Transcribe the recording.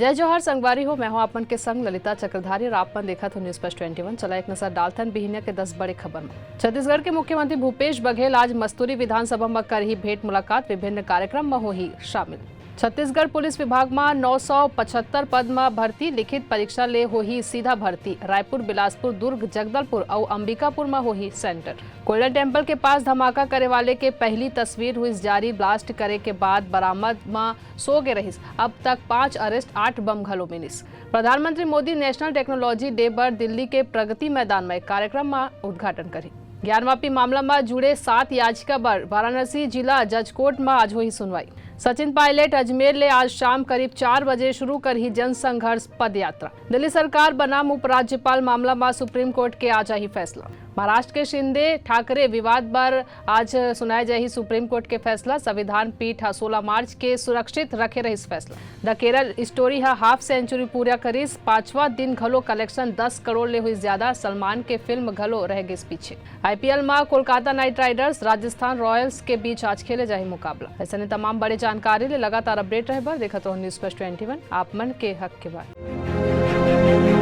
जय जोहार संगवारी हो। मैं हूं आपन के संग ललिता चक्रधारी और आपन देखा तो न्यूज प्लस 21। चला एक नजर डालथन बिहिनिया के 10 बड़े खबर में। छत्तीसगढ़ के मुख्यमंत्री भूपेश बघेल आज मस्तूरी विधानसभा में करही भेंट मुलाकात, विभिन्न कार्यक्रम में होही शामिल। छत्तीसगढ़ पुलिस विभाग में 975 पद में भर्ती, लिखित परीक्षा ले होही सीधा भर्ती। रायपुर, बिलासपुर, दुर्ग, जगदलपुर और अंबिकापुर में होही सेंटर। गोल्डन टेम्पल के पास धमाका करे वाले के पहली तस्वीर हुई जारी, ब्लास्ट करे के बाद बरामद में सो गे रहीस। अब तक 5 अरेस्ट, 8 बम घलो मिलिस। प्रधानमंत्री मोदी नेशनल टेक्नोलॉजी डे पर दिल्ली के प्रगति मैदान में कार्यक्रम में उद्घाटन करी। ज्ञानवापी मामला में जुड़े 7 याचिका पर वाराणसी जिला जज कोर्ट में आज हुई सुनवाई। सचिन पायलट अजमेर ले आज शाम करीब 4 बजे शुरू करी जन संघर्ष पद यात्रा। दिल्ली सरकार बनाम उपराज्यपाल मामला में सुप्रीम कोर्ट के आज ही फैसला। महाराष्ट्र के शिंदे ठाकरे विवाद पर आज सुनाया जाही सुप्रीम कोर्ट के फैसला। संविधान पीठ 16 मार्च के सुरक्षित रखे रही फैसला। The Kerala story half century पूरा करीस। 5वां दिन घलो कलेक्शन 10 करोड़ ले हुई ज्यादा। सलमान के फिल्म घलो रह गई पीछे। आईपीएल में Kolkata night Riders Rajasthan Royals के बीच आज खेले जाही मुकाबला। ऐसे ने तमाम बड़े जानकारी ले लगातार अपडेट रहे बर देखत रहो न्यूज प्लस 21 आप मन के हक के बाद।